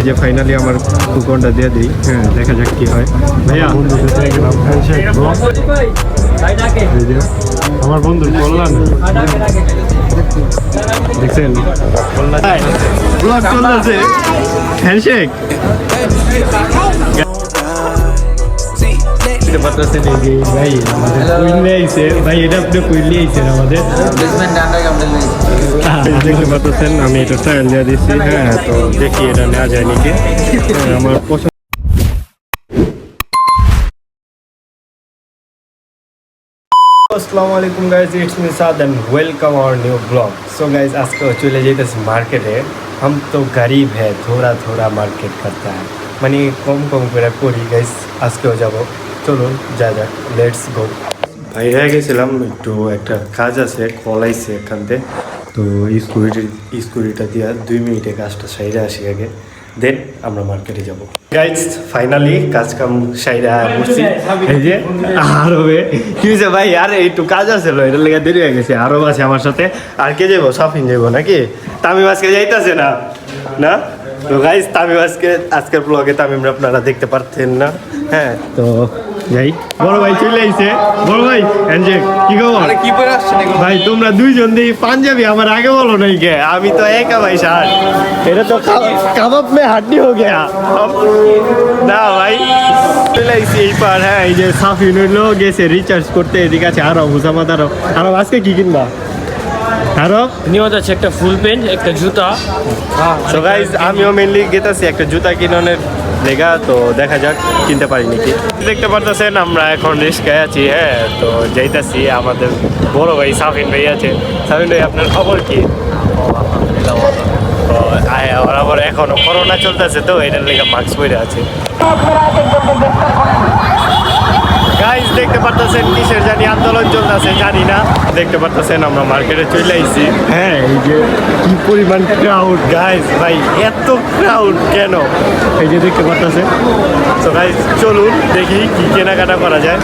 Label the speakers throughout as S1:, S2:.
S1: এই যে ফাইনালি আমার কুপনটা দিয়ে দিই। হ্যাঁ, দেখা যাক কি হয়। ভাইয়া আমার বন্ধুর কল্যাণ দেখছেন, ব্লগ চলতেছে, হ্যান্ডশেক ভাই আমাদের কুইলে আইছে। ভাই এটা আপনি কুইলে আইছেন আমাদের, দেখতে পাচ্ছেন। আমি এটা ট্রায়াল দিয়ে দিচ্ছি। হ্যাঁ, তো দেখি এটা নেওয়া যায় নাকি। আমার পছন্দ। আসসালামু আলাইকুম guys, it's me Saad and welcome our new blog. So guys आज को चले जाते मार्केटे। हम तो गरीब है, थोड़ा थोड़ा मार्केट करता है, মানে কম কম করে করি গাইস। আজকেও যাব, চলুন যা যাক, লেটস গো। বাইরে গেছিলাম একটু, একটা কাজ আছে, কল আইছে এখান থেকে। তো স্কুটিটা দিয়া 2 মিনিটে কাজটা সাইডে আসি আগে, দেন আমরা মার্কেটে যাব। গাইস ফাইনালি কাজ কাম সাইডে বসছি। এই যে আরবে কি হয়েছে ভাই, আরে একটু কাজ আছে, এটার লেগে দেরি হয়ে গেছে। আরব আছে আমার সাথে, আর কে যাবো? সাফিন যাবো নাকি? তামিম আজকে যাইতেছে না না। তো গাইস তামিম আজকের ব্লগে তামিম আপনারা দেখতে পারতেন না। হ্যাঁ, তো যাই। বড় ভাই চলে আইছে। বড় ভাই এনজেক কি খবর? আরে কি পরে আসছেন ভাই? তোমরা দুইজন দিয়ে পাঞ্জাবি, আমার আগে বলো নাই কে? আমি তো একা ভাই শার্ট, এটা তো কাবাব মে হাড্ডি হো গেয়া না ভাই। চলে আইছি এই পার। হ্যাঁ, এই যে সাফিন হইলো গেছে রিচার্জ করতে, এদিকে আছে আরো হুসামাদ। আরো আজকে কি কিনবা? আরো
S2: নিয়ে যাচ্ছে একটা ফুল প্যান্ট, একটা জুতা।
S1: সো গাইস আমিও মেনলি গেতাছি একটা জুতা কিনানোর লেগা। তো দেখা যাক কিনতে পারি নাকি। দেখতে পারতেছেন আমরা এখন রিস্কায় আছি। হ্যাঁ, তো যাইতাছি। আমাদের বড় ভাই সাফিন ভাই আছে। সাফিন ভাই আপনার খবর কি? বরাবর এখনো করোনা চলতেছে, তো এটার লেগে মাস্ক পরে আছে। গাইস দেখতে পারতেছেন কিসের জানি আন্দোলন চলতেছে, জানি না। দেখতে পারতেছেন আমরা মার্কেটে চলে আইছি। হ্যাঁ, এই যে কি পরিমাণ ক্রাউড গাইস, ভাই এত ক্রাউড কেন? এই যে দেখতে পারতেছেন। তো গাইস চলুন দেখি কি কেনাকাটা করা যায়।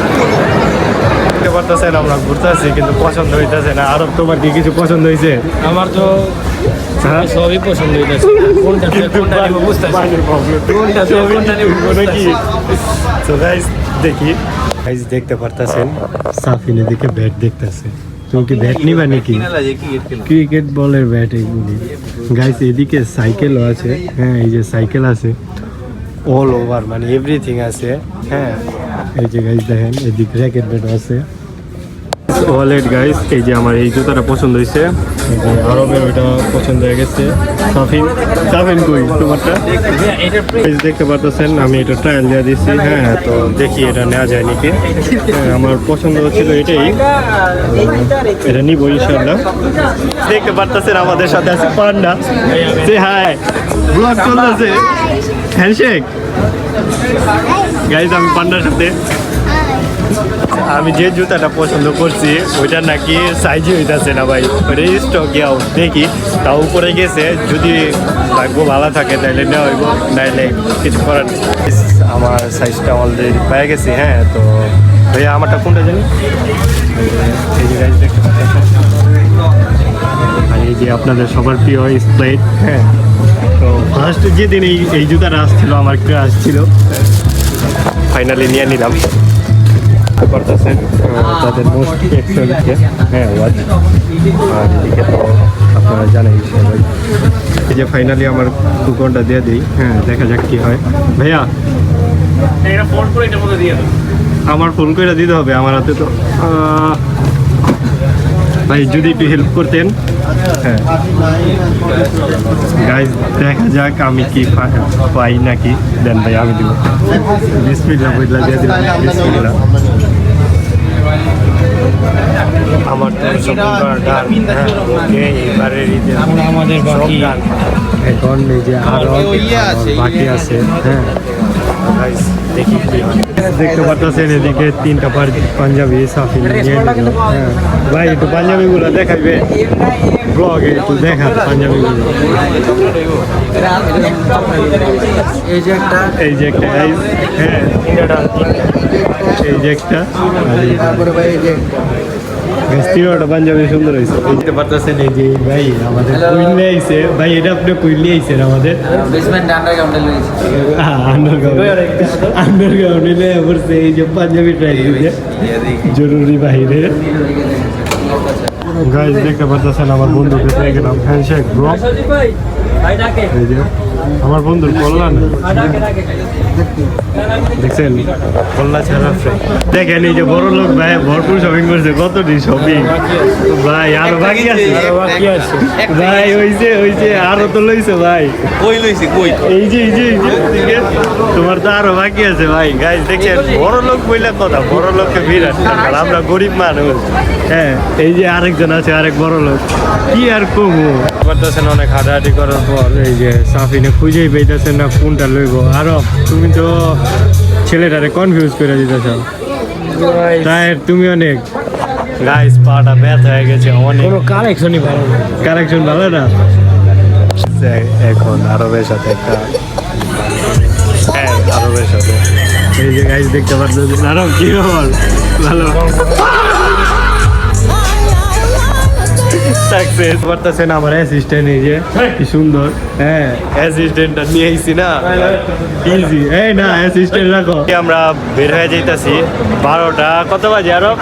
S1: দেখতে পারতেছেন আমরা ঘুরতে আসছি, কিন্তু পছন্দ হইতেছে না। আরব তোমার কি কিছু পছন্দ হয়েছে?
S2: আমার তো সবই পছন্দ হইতেছে, কোনটা কোনটা নিব বুঝতেছি, কোনটা কোনটা নিব নাকি।
S1: তো গাইস দেখি। গাইস দেখতে পারতেছেন সাফিন এদিকে ব্যাট দেখতেছে। তুমি কি ব্যাট নিবা নাকি? ক্রিকেট বলের ব্যাট এইগুলি। গাইস এদিকে সাইকেলও আছে। হ্যাঁ, এই যে সাইকেল আছে, অল ওভার মানে এভরিথিং আছে। হ্যাঁ, এই যে গাইস দেখেন এদিকে র্যাকেট ব্যাটও আছে। ওয়ালেট গাইস, এই যে আমার এই জুতাটা পছন্দ হয়েছে। আরবের ওইটা পছন্দ হয়ে গেছে। সাফিন কই তোমারটা? দেখতে পারতেছেন আমি এটা ট্রায়াল দিয়ে দিচ্ছি। হ্যাঁ, তো দেখি এটা নেওয়া যায় নাকি। হ্যাঁ, আমার পছন্দ হচ্ছিল এটাই, এটা নিব ইনশাআল্লাহ। দেখতে পারতেছেন আমাদের সাথে আছে পান্ডা। সে হাই, ব্লগ চলতেছে, হ্যান্ডশেক গাইস। আমি পান্ডার সাথে, আমি যে জুতাটা পছন্দ করছি ওইটা নাকি সাইজই হইতেছে না ভাই। ওইটা স্টক আউট, দেখি তাও উপরে গেছে। যদি ভাগ্য ভালো থাকে তাহলে নেওয়া হইব, নাইলে কিছু করার নেই। আমার সাইজটা অলরেডি পেয়ে গেছি। হ্যাঁ, তো ভাইয়া আমারটা কোনটা জানি? এই যে গাইজ দেখতে পাচ্ছেন, আর এই যে আপনাদের সবার প্রিয় স্প্লাইট। হ্যাঁ, তো ফার্স্ট যেদিন এই জুতাটা আসছিল আমার ক্রাশ ছিল, ফাইনালি নিয়ে নিলাম। করতেছেন তাদের মোস্ট এক্সেলকে। হ্যাঁ, ওয়াচ। আর এদিকে তো আপনারা জানেন সবাই। এই যে ফাইনালি আমার কুপনটা দিয়ে দিই। হ্যাঁ, দেখা যাক কি হয়। ভাইয়া আমার ফোন করে দিতে হবে, আমার হাতে তো। ভাই যদি একটু হেল্প করতেন। হ্যাঁ গাইজ দেখা যাক আমি কি পাই নাকি। দেন ভাই আমি দিব। বিসমিল্লাহ বইলা দিয়ে দিলাম। বিসমিল্লাহ। আমার তো ওকে এবারের ঈদে
S2: আমাদের বাকি
S1: এখন এই যে আরো বাকি আছে। হ্যাঁ গাইজ দেখি কি হয়। দেখতে পাচ্ছেন এদিকে 3টা পাঞ্জাবি সাফিন নিয়ে নিল। হ্যাঁ ভাই একটু পাঞ্জাবিগুলো দেখাইবে ব্লগে, একটু দেখা পাঞ্জাবিগুলো। এই যে একটা গাইজ। হ্যাঁ, এই যে একটা। তিনটা পাঞ্জাবি সুন্দর হয়েছে বুঝতে পারতেছেন এই যে ভাই আমাদের কুইন নিয়ে আইছে ভাই এটা আপনি কুইন নিয়ে আইছেন আমাদের
S3: বেসমেন্ট আন্ডারগ্রাউন্ডে লইছি
S1: আন্ডারগ্রাউন্ডে নিয়ে পড়ছে এই যে পাঞ্জাবি ট্রাই দিতে জরুরি বাইরে গাইস দেখতে পারতেছেন আমার বন্ধুকে পেয়ে গেলাম হ্যান্ডশেক ব্রো এই যে আমার বন্ধুর কল্যাণ দেখছেন কল্যাণ ছাড়া দেখেন এই যে বড় লোক ভাই ভরপুর শপিং করছে কতটি শপিং ভাই আরো বাকি আছে ভাই ওই যে আরো তো লইছে ভাই
S3: কই লইছি কই
S1: এই যে তোমার তো আরো বাকি আছে ভাই গাইস দেখছেন বড় লোক বইলে কথা বড় লোককে বিরাট আর আমরা গরিব মানুষ হ্যাঁ এই যে আরেকজন আছে আরেক বড় লোক কি আর কমু করতেছেন অনেক হাঁটাহাঁটি করার পর এই যে সাফিনে খুঁজেই পেইতেছেন না কোনটা লইব আরো তুমি তো ছেলেটারে কনফিউজ করে দিতেছ তাই তুমি অনেক গাইস পাটা ব্যথা হয়ে গেছে অনেক
S2: কোনো কালেকশনই ভালো না
S1: কালেকশন ভালো না এখন আরবের সাথে একটা হ্যাঁ আরবের সাথে এই যে গাইস দেখতে পাচ্ছেন আরব কি বল ভালো সাকসেস করতেছেন আমার অ্যাসিস্ট্যান্ট এই যে কি সুন্দর হ্যাঁ অ্যাসিস্ট্যান্টটা নিয়ে আইছি না ইজি এই না অ্যাসিস্ট্যান্ট রাখো আমরা বের হয়ে যাইতাছি 12টা কত বাজে আরো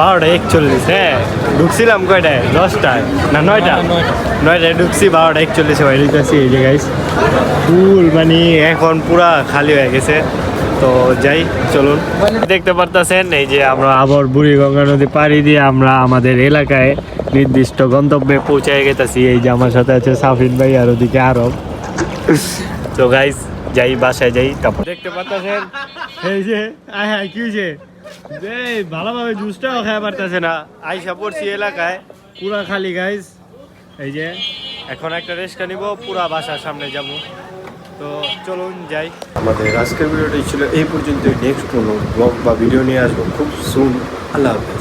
S1: 12:41 হ্যাঁ ঢুকছিলাম কয়টায় 10টায় না 9টায় ঢুকছি 12:41 হয়ে যাইতাছি এই যে গাইস ফুল মানে এখন পুরা খালি হয়ে গেছে তো যাই চলুন দেখতে পারতেছেন এই যে আমরা আবার বুড়িগঙ্গা নদী পাড়ি দিয়ে আমরা আমাদের এলাকায় নির্দিষ্ট গন্তব্যে পৌঁছে গেছি এই যে আমার সাথে আছে সাফিন ভাই আর ওদিকে আরব তো গাইস যাই বাসায় যাই তারপর দেখতে পারতেছেন এই যে হ্যাঁ কি হয়েছে ভালোভাবে জুসটাও খাওয়া পারতেছে না আইসা পড়ছি এলাকায় পুরা খালি গাইস এই যে এখন একটা রেস্টটা নিব পুরা বাসার সামনে যাব তো চলুন যাই আমাদের আজকের ভিডিওটি ছিল এই পর্যন্ত নেক্সট কোনো ব্লগ বা ভিডিও নিয়ে আসবো খুব সুন আল্লাহ হাফেজ